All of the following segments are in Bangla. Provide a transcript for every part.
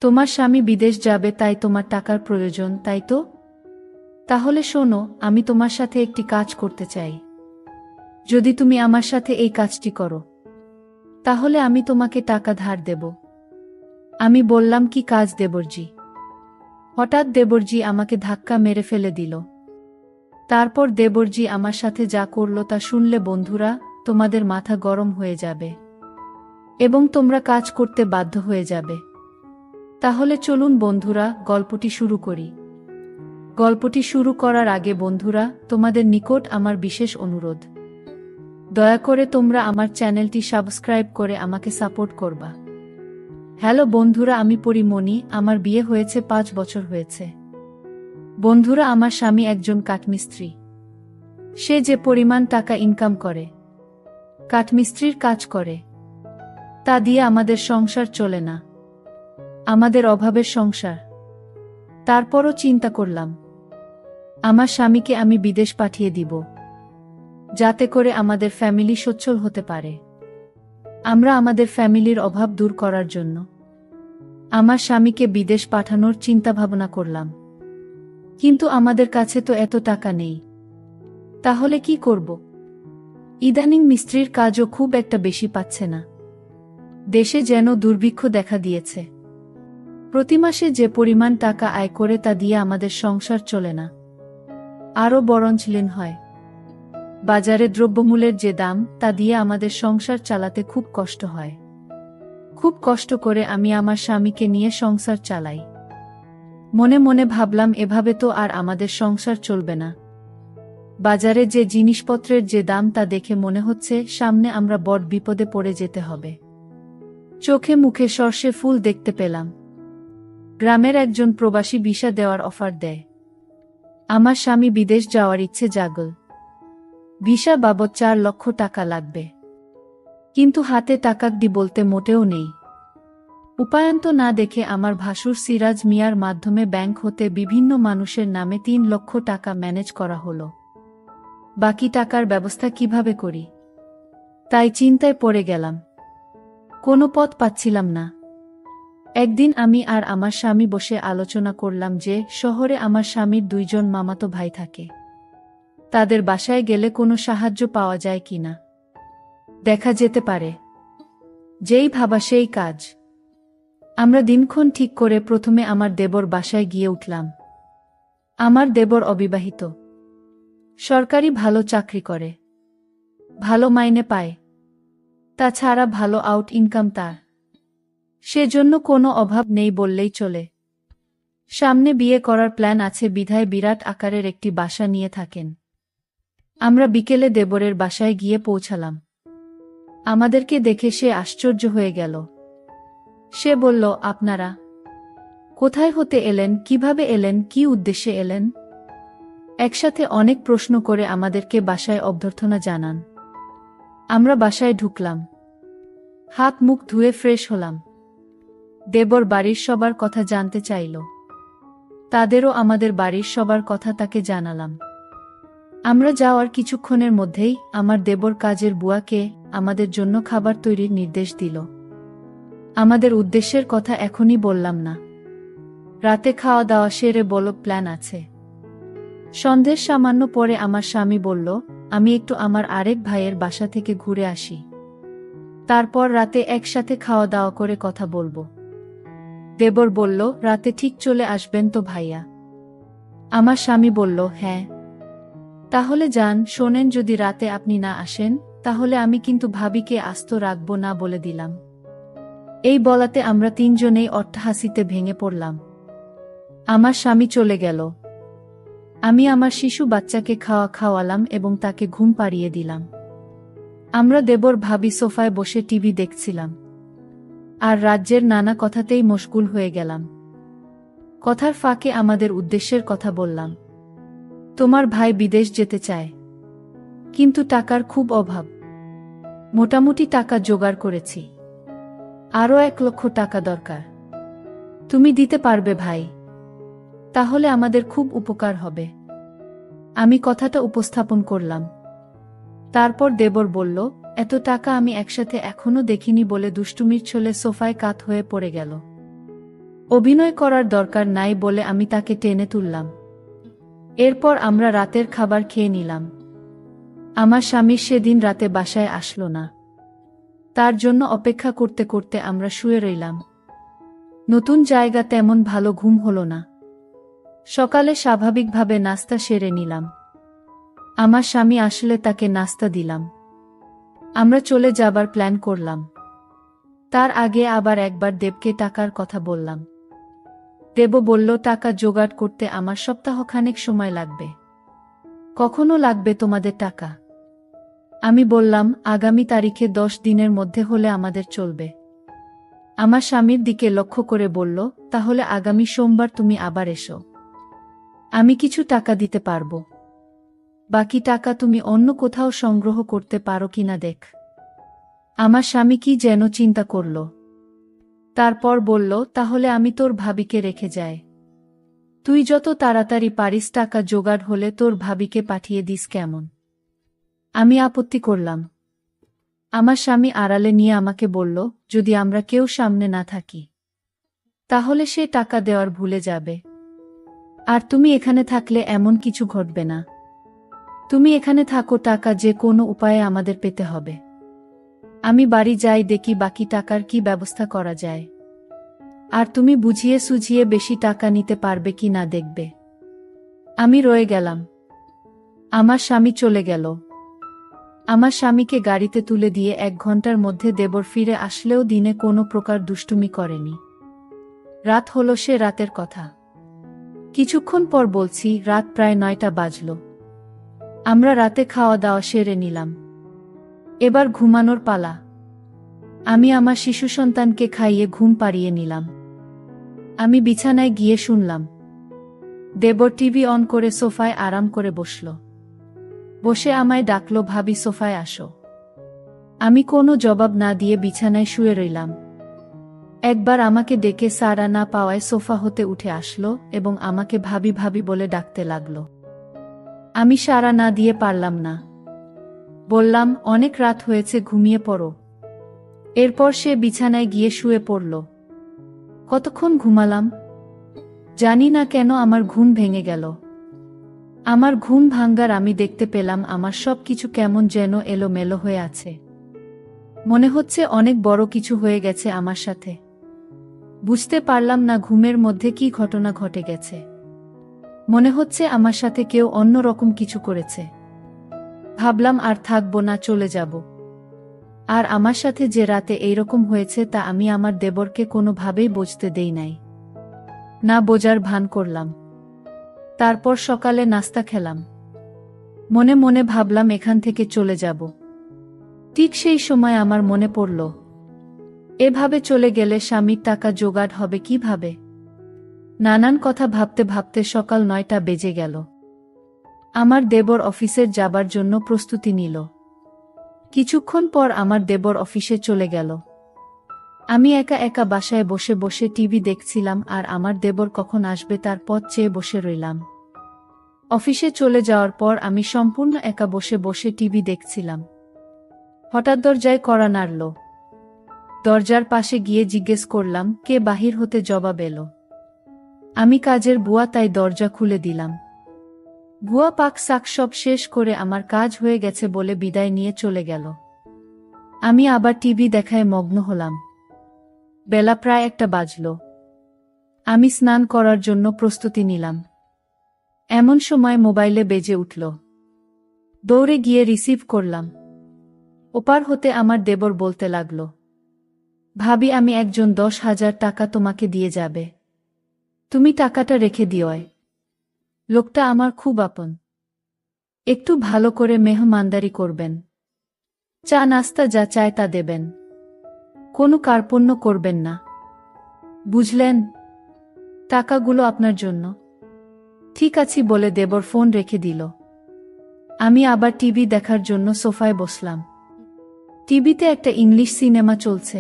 তোমার স্বামী বিদেশ যাবে তাই তোমার টাকার প্রয়োজন, তাই তো? তাহলে শোনো, আমি তোমার সাথে একটি কাজ করতে চাই। যদি তুমি আমার সাথে এই কাজটি করো, তাহলে আমি তোমাকে টাকা ধার দেব। আমি বললাম, কি কাজ দেবরজি? হঠাৎ দেবরজি আমাকে ধাক্কা মেরে ফেলে দিল। তারপর দেবরজি আমার সাথে যা করল তা শুনলে বন্ধুরা, তোমাদের মাথা গরম হয়ে যাবে এবং তোমরা কাজ করতে বাধ্য হয়ে যাবে। তাহলে চলুন বন্ধুরা, গল্পটি শুরু করি। গল্পটি শুরু করার আগে বন্ধুরা, তোমাদের নিকট আমার বিশেষ অনুরোধ, দয়া করে তোমরা আমার চ্যানেলটি সাবস্ক্রাইব করে আমাকে সাপোর্ট করবা। হ্যালো বন্ধুরা, আমি পরিমণি, আমার বিয়ে হয়েছে 5 বছর হয়েছে। বন্ধুরা, আমার স্বামী একজন কাঠমিস্ত্রি। সে যে পরিমাণ টাকা ইনকাম করে, কাঠমিস্ত্রির কাজ করে, তা দিয়ে আমাদের সংসার চলে না। আমাদের অভাবের সংসার। তারপরও চিন্তা করলাম, আমার স্বামীকে আমি বিদেশ পাঠিয়ে দিব, যাতে করে আমাদের ফ্যামিলি সচ্ছল হতে পারে। আমরা আমাদের ফ্যামিলির অভাব দূর করার জন্য আমার স্বামীকে বিদেশ পাঠানোর চিন্তাভাবনা করলাম। কিন্তু আমাদের কাছে তো এত টাকা নেই। তাহলে কি করব? ইদানিং মিস্ত্রির কাজও খুব একটা বেশি পাচ্ছে না। দেশে যেন দুর্ভিক্ষ দেখা দিয়েছে। প্রতি মাসে যে পরিমাণ টাকা আয় করে তা দিয়ে আমাদের সংসার চলে না, আরও বরঞ্চ ঋণ হয়। বাজারে দ্রব্যমূল্যের যে দাম, তা দিয়ে আমাদের সংসার চালাতে খুব কষ্ট হয়। খুব কষ্ট করে আমি আমার স্বামীকে নিয়ে সংসার চালাই। মনে মনে ভাবলাম, এভাবে তো আর আমাদের সংসার চলবে না। বাজারে যে জিনিসপত্রের যে দাম, তা দেখে মনে হচ্ছে সামনে আমরা বড় বিপদে পড়ে যেতে হবে। চোখে মুখে সর্ষে ফুল দেখতে পেলাম। গ্রামের একজন প্রবাসী ভিসা দেওয়ার অফার দেয়। আমার স্বামী বিদেশ যাওয়ার ইচ্ছে জাগল। ভিসা বাবদ 4 লক্ষ টাকা লাগবে। কিন্তু হাতে টাকাকড়ি বলতে মোটেও নেই। উপায়ন্ত না দেখে আমার ভাসুর সিরাজ মিয়ার মাধ্যমে ব্যাংক হতে বিভিন্ন মানুষের নামে 3 লক্ষ টাকা ম্যানেজ করা হলো। বাকি টাকার ব্যবস্থা কিভাবে করি, তাই চিন্তায় পড়ে গেলাম। কোনো পথ পাচ্ছিলাম না। একদিন আমি আর আমার স্বামী বসে আলোচনা করলাম যে শহরে আমার স্বামীর 2 জন মামাতো ভাই থাকে। তাদের বাসায় গেলে কোনো সাহায্য পাওয়া যায় কিনা দেখা যেতে পারে। যেই ভাবা সেই কাজ। আমরা দিনক্ষণ ঠিক করে প্রথমে আমার দেবর বাসায় গিয়ে উঠলাম। আমার দেবর অবিবাহিত। সরকারি ভালো চাকরি করে, ভালো মাইনে পায়। তাছাড়া ভালো আউট ইনকাম তার। সেজন্য কোনো অভাব নেই বললেই চলে। সামনে বিয়ে করার প্ল্যান আছে বিধায় বিরাট আকারের একটি বাসা নিয়ে থাকেন। আমরা বিকেলে দেবরের বাসায় গিয়ে পৌঁছালাম। আমাদেরকে দেখে সে আশ্চর্য হয়ে গেল। সে বলল, আপনারা কোথায় হতে এলেন, কিভাবে এলেন, কি উদ্দেশ্যে এলেন? একসাথে অনেক প্রশ্ন করে আমাদেরকে বাসায় অভ্যর্থনা জানান। আমরা বাসায় ঢুকলাম। হাত মুখ ধুয়ে ফ্রেশ হলাম। দেবর বাড়ির সবার কথা জানতে চাইল। তাদেরও আমাদের বাড়ির সবার কথা তাকে জানালাম। আমরা যাওয়ার কিছুক্ষণের মধ্যেই আমার দেবর কাজের বুয়াকে আমাদের জন্য খাবার তৈরির নির্দেশ দিল। আমাদের উদ্দেশ্যের কথা এখনই বললাম না। রাতে খাওয়া দাওয়া সেরে বলল, প্ল্যান আছে। সন্ধ্যের সামান্য পরে আমার স্বামী বলল, আমি একটু আমার আরেক ভাইয়ের বাসা থেকে ঘুরে আসি। তারপর রাতে একসাথে খাওয়া দাওয়া করে কথা বলবো। দেবর বলল, রাতে ঠিক চলে আসবেন তো ভাইয়া? আমার স্বামী বলল, হ্যাঁ। তাহলে যান। শোনেন, যদি রাতে আপনি না আসেন, তাহলে আমি কিন্তু ভাবিকে আস্ত রাখব না বলে দিলাম। এই বলাতে আমরা 3 জনেই অট্টহাসিতে ভেঙে পড়লাম। আমার স্বামী চলে গেল। আমি আমার শিশু বাচ্চাকে খাওয়ালাম এবং তাকে ঘুম পাড়িয়ে দিলাম। আমরা দেবর ভাবি সোফায় বসে টিভি দেখছিলাম আর রাজ্যের নানা কথাতেই মশগুল হয়ে গেলাম। কথার ফাঁকে আমাদের উদ্দেশ্যের কথা বললাম। তোমার ভাই বিদেশ যেতে চায়, কিন্তু টাকার খুব অভাব। মোটামুটি টাকা জোগাড় করেছি, আরও 1 লক্ষ টাকা দরকার। তুমি দিতে পারবে ভাই? তাহলে আমাদের খুব উপকার হবে। আমি কথাটা উপস্থাপন করলাম। তারপর দেবর বলল, এত টাকা আমি একসাথে এখনো দেখিনি বলে দুষ্টুমির ছলে সোফায় কাত হয়ে পড়ে গেল। অভিনয় করার দরকার নাই বলে আমি তাকে টেনে তুললাম। এরপর আমরা রাতের খাবার খেয়ে নিলাম। আমার স্বামী সেদিন রাতে বাসায় আসলো না। তার জন্য অপেক্ষা করতে করতে আমরা শুয়ে রইলাম। নতুন জায়গা, তেমন ভালো ঘুম হলো না। সকালে স্বাভাবিকভাবে নাস্তা সেরে নিলাম। আমার স্বামী আসলে তাকে নাস্তা দিলাম। আমরা চলে যাবার প্ল্যান করলাম। তার আগে আবার একবার দেবকে টাকার কথা বললাম। দেব বলল, টাকা জোগাড় করতে আমার সপ্তাহখানেক সময় লাগবে। কখনো লাগবে তোমাদের টাকা? আমি বললাম, আগামী তারিখে 10 দিনের মধ্যে হলে আমাদের চলবে। আমার স্বামীর দিকে লক্ষ্য করে বলল, তাহলে আগামী সোমবার তুমি আবার এসো। আমি কিছু টাকা দিতে পারবো। বাকি টাকা তুমি অন্য কোথাও সংগ্রহ করতে পারো কিনা দেখ। আমার স্বামী কি যেন চিন্তা করল। তারপর বলল, তাহলে আমি তোর ভাবিকে রেখে যাই। তুই যত তাড়াতাড়ি পারিস টাকা জোগাড় হলে তোর ভাবিকে পাঠিয়ে দিস কেমন? আমি আপত্তি করলাম। আমার স্বামী আড়ালে নিয়ে আমাকে বলল, যদি আমরা কেউ সামনে না থাকি তাহলে সে টাকা দেওয়ার ভুলে যাবে। আর তুমি এখানে থাকলে এমন কিছু ঘটবে না। তুমি এখানে থাকো, টাকা যে কোনো উপায়ে আমাদের পেতে হবে। আমি বাড়ি যাই, দেখি বাকি টাকার কি ব্যবস্থা করা যায়। আর তুমি বুঝিয়ে সুঝিয়ে বেশি টাকা নিতে পারবে কি না দেখবে। আমি রয়ে গেলাম। আমার স্বামী চলে গেল। আমার স্বামীকে গাড়িতে তুলে দিয়ে 1 ঘন্টার মধ্যে দেবর ফিরে আসলেও দিনে কোনো প্রকার দুষ্টুমি করেনি। রাত হলো, সে রাতের কথা। কিছুক্ষণ পর বলছি, রাত প্রায় 9টা বাজল। আমরা রাতে খাওয়া দাওয়া সেরে নিলাম। এবার ঘুমানোর পালা। আমি আমার শিশু সন্তানকে খাইয়ে ঘুম পাড়িয়ে নিলাম। আমি বিছানায় গিয়ে শুনলাম দেবর টিভি অন করে সোফায় আরাম করে বসল। বসে আমায় ডাকলো, ভাবি সোফায় আসো। আমি কোনো জবাব না দিয়ে বিছানায় শুয়ে রইলাম। একবার আমাকে ডেকে সাড়া না পাওয়ায় সোফা হতে উঠে আসলো এবং আমাকে ভাবি ভাবি বলে ডাকতে লাগলো। আমি সাড়া না দিয়ে পারলাম না। বললাম, অনেক রাত হয়েছে, ঘুমিয়ে পড়ো। এরপর সে বিছানায় গিয়ে শুয়ে পড়ল। কতক্ষণ ঘুমালাম জানি না কেন আমার ঘুম ভেঙে গেল। আমার ঘুম ভাঙ্গার আমি দেখতে পেলাম আমার সব কিছু কেমন যেন এলোমেলো হয়ে আছে। মনে হচ্ছে অনেক বড় কিছু হয়ে গেছে আমার সাথে। বুঝতে পারলাম না ঘুমের মধ্যে কি ঘটনা ঘটে গেছে। মনে হচ্ছে আমার সাথে কেউ অন্য রকম কিছু করেছে। ভাবলাম আর থাকবো না, চলে যাব। আর আমার সাথে যে রাতে এইরকম হয়েছে তা আমি আমার দেবরকে কোনোভাবেই বুঝতে দেই নাই। না বোঝার ভান করলাম। তারপর সকালে নাস্তা খেলাম। মনে মনে ভাবলাম এখান থেকে চলে যাব। ঠিক সেই সময় আমার মনে পড়ল, এভাবে চলে গেলে স্বামীর টাকা জোগাড় হবে কিভাবে। নানান কথা ভাবতে ভাবতে সকাল 9টা বেজে গেল। আমার দেবর অফিসের যাবার জন্য প্রস্তুতি নিল। কিছুক্ষণ পর আমার দেবর অফিসে চলে গেল। আমি একা একা বাসায় বসে বসে টিভি দেখছিলাম আর আমার দেবর কখন আসবে তার পথ চেয়ে বসে রইলাম। অফিসে চলে যাওয়ার পর আমি সম্পূর্ণ একা বসে বসে টিভি দেখছিলাম। হঠাৎ দরজায় কড়া নাড়ল। দরজার পাশে গিয়ে জিজ্ঞেস করলাম, কে বাহির হতে জবাব এলো। আমি কাজের বুয়া, তাই দরজা খুলে দিলাম। বুয়া পাক শাক সব শেষ করে আমার কাজ হয়ে গেছে বলে বিদায় নিয়ে চলে গেল। আমি আবার টিভি দেখায় মগ্ন হলাম। বেলা প্রায় 1টা বাজল। আমি স্নান করার জন্য প্রস্তুতি নিলাম। এমন সময় মোবাইলে বেজে উঠল। দৌড়ে গিয়ে রিসিভ করলাম। ওপার হতে আমার দেবর বলতে লাগল, ভাবি, আমি একজন 10,000 টাকা তোমাকে দিয়ে যাবে। তুমি টাকাটা রেখে দিওয়। লোকটা আমার খুব আপন। একটু ভালো করে মেহমানদারি করবেন। চা নাস্তা যা চায় তা দেবেন। কোনো কার্পণ্য করবেন না, বুঝলেন? টাকাগুলো আপনার জন্য। ঠিক আছে বলে দেবর ফোন রেখে দিল। আমি আবার টিভি দেখার জন্য সোফায় বসলাম। টিভিতে একটা ইংলিশ সিনেমা চলছে।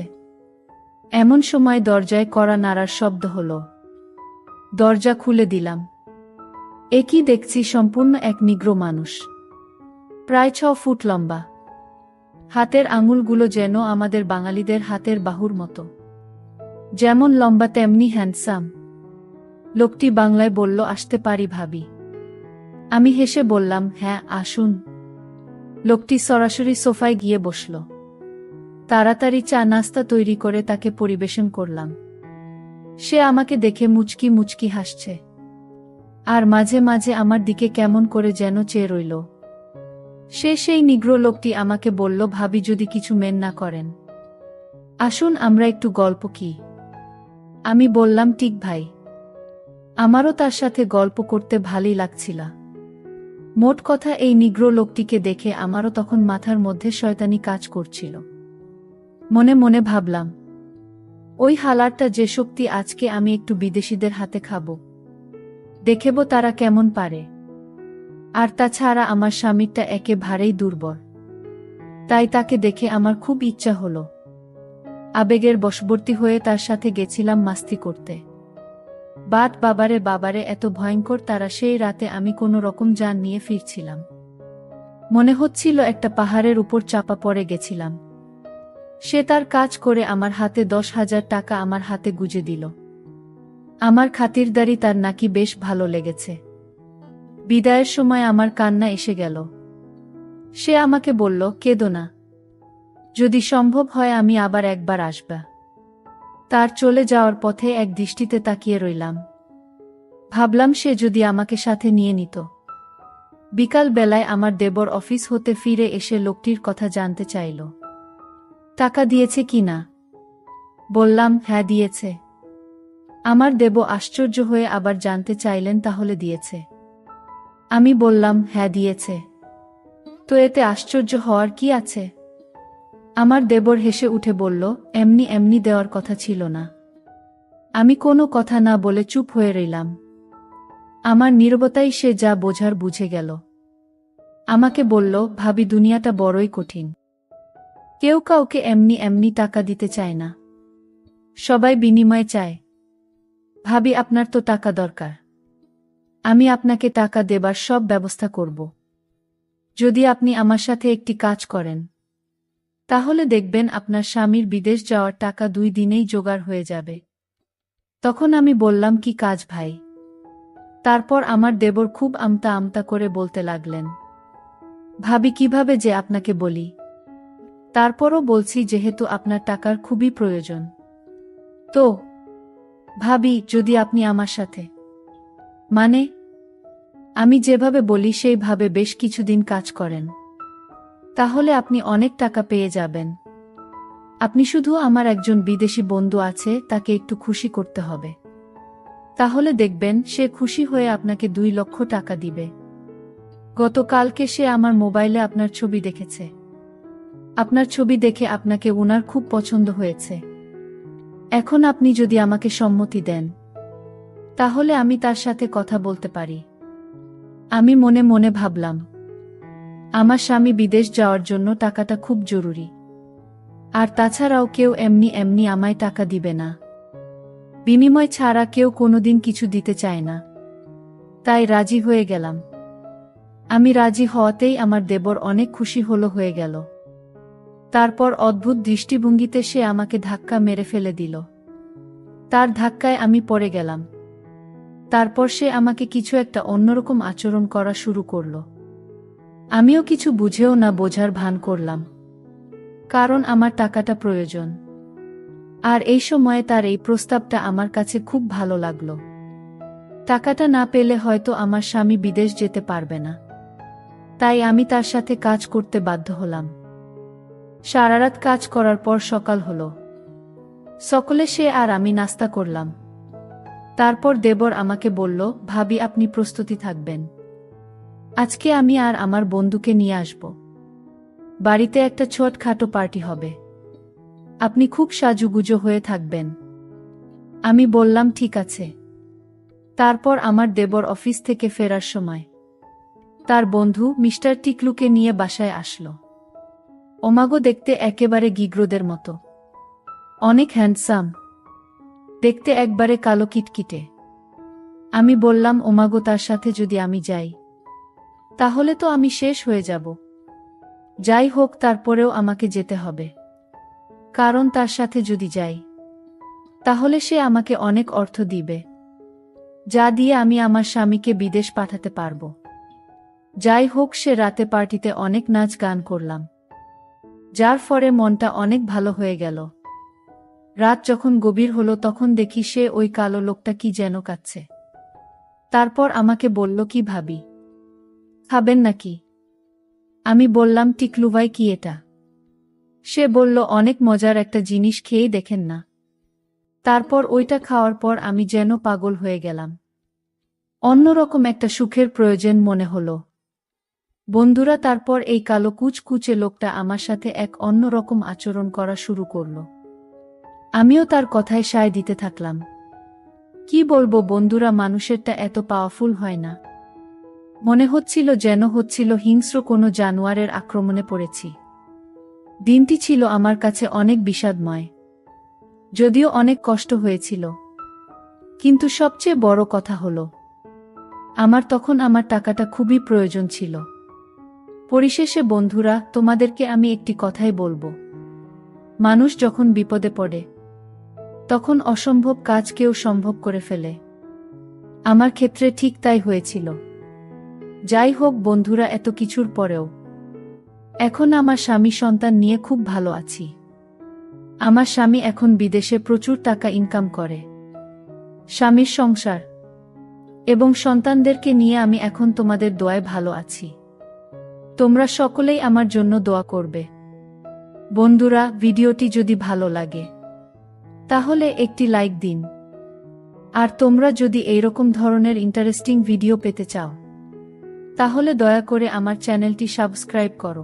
এমন সময় দরজায় কড়া নাড়ার শব্দ হলো। দরজা খুলে দিলাম। একই দেখছি সম্পূর্ণ এক নিগ্রো মানুষ, প্রায় 6 ফুট লম্বা। হাতের আঙুলগুলো যেন আমাদের বাঙালিদের হাতের বাহুর মতো। যেমন লম্বা তেমনি হ্যান্ডসাম। লোকটি বাংলায় বলল, আসতে পারি ভাবি? আমি হেসে বললাম, হ্যাঁ আসুন। লোকটি সরাসরি সোফায় গিয়ে বসল। তাড়াতাড়ি চা নাস্তা তৈরি করে তাকে পরিবেশন করলাম। সে আমাকে দেখে মুচকি মুচকি হাসছে, আর মাঝে মাঝে আমার দিকে কেমন করে যেন চেয়ে রইল। সেই নিগ্রো লোকটি আমাকে বলল, ভাবি যদি কিছু মেন না করেন, আসুন আমরা একটু গল্প কি। আমি বললাম, ঠিক ভাই। আমারও তার সাথে গল্প করতে ভালোই লাগছিল। মোট কথা, এই নিগ্রো লোকটিকে দেখে আমারও তখন মাথার মধ্যে শয়তানি কাজ করছিল। মনে মনে ভাবলাম, ওই হালারটা যে শক্তি, আজকে আমি একটু বিদেশিদের হাতে খাবো, দেখেব তারা কেমন পারে। আর তাছাড়া আমার স্বামীরটা একেবারেই দুর্বল, তাই তাকে দেখে আমার খুব ইচ্ছা হলো। আবেগের বশবর্তী হয়ে তার সাথে গেছিলাম মাস্তি করতে। বাট বাবারে বাবারে, এত ভয়ঙ্কর তারা! সেই রাতে আমি কোনো রকম জান নিয়ে ফিরছিলাম। মনে হচ্ছিল একটা পাহাড়ের উপর চাপা পড়ে গেছিলাম। সে তার কাজ করে আমার হাতে 10,000 টাকা আমার হাতে গুজে দিল। আমার খাতিরদারি তার নাকি বেশ ভালো লেগেছে। বিদায়ের সময় আমার কান্না এসে গেল। সে আমাকে বলল, কেঁদো না, যদি সম্ভব হয় আমি আবার একবার আসবা। তার চলে যাওয়ার পথে এক দৃষ্টিতে তাকিয়ে রইলাম। ভাবলাম সে যদি আমাকে সাথে নিয়ে নিত। বিকাল বেলায় আমার দেবর অফিস হতে ফিরে এসে লোকটির কথা জানতে চাইল। টাকা দিয়েছে কি না? বললাম, হ্যাঁ দিয়েছে। আমার দেব আশ্চর্য হয়ে আবার জানতে চাইলেন, তাহলে দিয়েছে? আমি বললাম, হ্যাঁ দিয়েছে। তো এতে আশ্চর্য হওয়ার কি আছে? আমার দেবর হেসে উঠে বলল, এমনি এমনি দেওয়ার কথা ছিল না। আমি কোনো কথা না বলে চুপ হয়ে রইলাম। আমার নীরবতাই সে যা বোঝার বুঝে গেল। আমাকে বলল, ভাবি দুনিয়াটা বড়ই কঠিন। কেউ কাউকে এমনি এমনি টাকা দিতে চায় না, সবাই বিনিময়ে চায়। ভাবি আপনার তো টাকা দরকার, আমি আপনাকে টাকা দেবার সব ব্যবস্থা করব। যদি আপনি আমার সাথে একটি কাজ করেন, তাহলে দেখবেন আপনার স্বামীর বিদেশ যাওয়ার টাকা 2 দিনেই জোগাড় হয়ে যাবে। তখন আমি বললাম, কি কাজ ভাই? তারপর আমার দেবর খুব আমতা আমতা করে বলতে লাগলেন, ভাবি কিভাবে যে আপনাকে বলি। তারপরও বলছি, যেহেতু আপনার টাকার খুবই প্রয়োজন। তো ভাবি, যদি আপনি আমার সাথে, মানে আমি যেভাবে বলি সেইভাবে বেশ কিছুদিন কাজ করেন, তাহলে আপনি অনেক টাকা পেয়ে যাবেন। আপনি শুধু, আমার একজন বিদেশি বন্ধু আছে, তাকে একটু খুশি করতে হবে। তাহলে দেখবেন সে খুশি হয়ে আপনাকে 2 লক্ষ টাকা দিবে। গতকালকে সে আমার মোবাইলে আপনার ছবি দেখেছে। আপনার ছবি দেখে আপনাকে ওনার খুব পছন্দ হয়েছে। এখন আপনি যদি আমাকে সম্মতি দেন, তাহলে আমি তার সাথে কথা বলতে পারি। আমি মনে মনে ভাবলাম, আমার স্বামী বিদেশ যাওয়ার জন্য টাকাটা খুব জরুরি। আর তাছাড়াও কেউ এমনি এমনি আমায় টাকা দিবে না। বিনিময় ছাড়া কেউ কোনোদিন কিছু দিতে চায় না। তাই রাজি হয়ে গেলাম। আমি রাজি হওয়াতেই আমার দেবর অনেক খুশি হয়ে গেল। তারপর অদ্ভুত দৃষ্টিভঙ্গিতে সে আমাকে ধাক্কা মেরে ফেলে দিল। তার ধাক্কায় আমি পড়ে গেলাম। তারপর সে আমাকে কিছু একটা অন্যরকম আচরণ করা শুরু করল। আমিও কিছু বুঝেও না বোঝার ভান করলাম, কারণ আমার টাকাটা প্রয়োজন। আর এই সময়ে তার এই প্রস্তাবটা আমার কাছে খুব ভালো লাগলো। টাকাটা না পেলে হয়তো আমার স্বামী বিদেশ যেতে পারবে না। তাই আমি তার সাথে কাজ করতে বাধ্য হলাম। সারারাত কাজ করার পর সকাল হলো। সকলে সে আর আমি নাস্তা করলাম। তারপর দেবর আমাকে বলল, ভাবি আপনি প্রস্তুতি থাকবেন। আজকে আমি আর আমার বন্ধুকে নিয়ে আসব। বাড়িতে একটা ছোটখাটো পার্টি হবে। আপনি খুব সাজুগুজো হয়ে থাকবেন। আমি বললাম, ঠিক আছে। তারপর আমার দেবর অফিস থেকে ফেরার সময় তার বন্ধু মিস্টার টিকলুকে নিয়ে বাসায় আসলো। ওমাগো, দেখতে একেবারে গিগ্রোদের মতো, অনেক হ্যান্ডসাম, দেখতে একবারে কালো কিটকিটে। আমি বললাম, ওমাগো, তার সাথে যদি আমি যাই, তাহলে তো আমি শেষ হয়ে যাব। যাই হোক, তারপরেও আমাকে যেতে হবে, কারণ তার সাথে যদি যাই, তাহলে সে আমাকে অনেক অর্থ দিবে, যা দিয়ে আমি আমার স্বামীকে বিদেশ পাঠাতে পারব। যাই হোক, সে রাতে পার্টিতে অনেক নাচ গান করলাম, যার ফলে মনটা অনেক ভালো হয়ে গেল। রাত যখন গভীর হলো তখন দেখি সে ওই কালো লোকটা কি যেন কাচ্ছে। তারপর আমাকে বলল, কি ভাবি, খাবেন নাকি? আমি বললাম, টিকলু ভাই, কি এটা? সে বলল, অনেক মজার একটা জিনিস, খেয়েই দেখেন না। তারপর ওইটা খাওয়ার পর আমি যেন পাগল হয়ে গেলাম। অন্যরকম একটা সুখের প্রয়োজন মনে হলো। বন্ধুরা, তারপর এই কালো কুচকুচে লোকটা আমার সাথে এক অন্যরকম আচরণ করা শুরু করল। আমিও তার কথায় সায় দিতে থাকলাম। কি বলবো বন্ধুরা, মানুষেরটা এত পাওয়ারফুল হয় না। মনে হচ্ছিল যেন হিংস্র কোনো জানোয়ারের আক্রমণে পড়েছি। দিনটি ছিল আমার কাছে অনেক বিষাদময়, যদিও অনেক কষ্ট হয়েছিল। কিন্তু সবচেয়ে বড় কথা হলো, আমার তখন আমার টাকাটা খুবই প্রয়োজন ছিল। পরিশেষে বন্ধুরা, তোমাদেরকে আমি একটি কথাই বলবো, মানুষ যখন বিপদে পড়ে তখন অসম্ভব কাজ কেউ সম্ভব করে ফেলে। আমার ক্ষেত্রে ঠিক তাই হয়েছিল। যাই হোক বন্ধুরা, এত কিছুর পরেও এখন আমার স্বামী সন্তান নিয়ে খুব ভালো আছি। আমার স্বামী এখন বিদেশে প্রচুর টাকা ইনকাম করে। স্বামীর সংসার এবং সন্তানদেরকে নিয়ে আমি এখন তোমাদের দোয়ায় ভালো আছি। তোমরা সকলেই আমার জন্য দোয়া করবে। বন্ধুরা, ভিডিওটি যদি ভালো লাগে তাহলে একটি লাইক দিন। আর তোমরা যদি এইরকম ধরনের ইন্টারেস্টিং ভিডিও পেতে চাও তাহলে দয়া করে আমার চ্যানেলটি সাবস্ক্রাইব করো।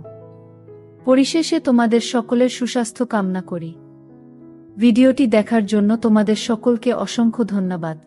পরিশেষে তোমাদের সকলের সুস্বাস্থ্য কামনা করি। ভিডিওটি দেখার জন্য তোমাদের সকলকে অসংখ্য ধন্যবাদ।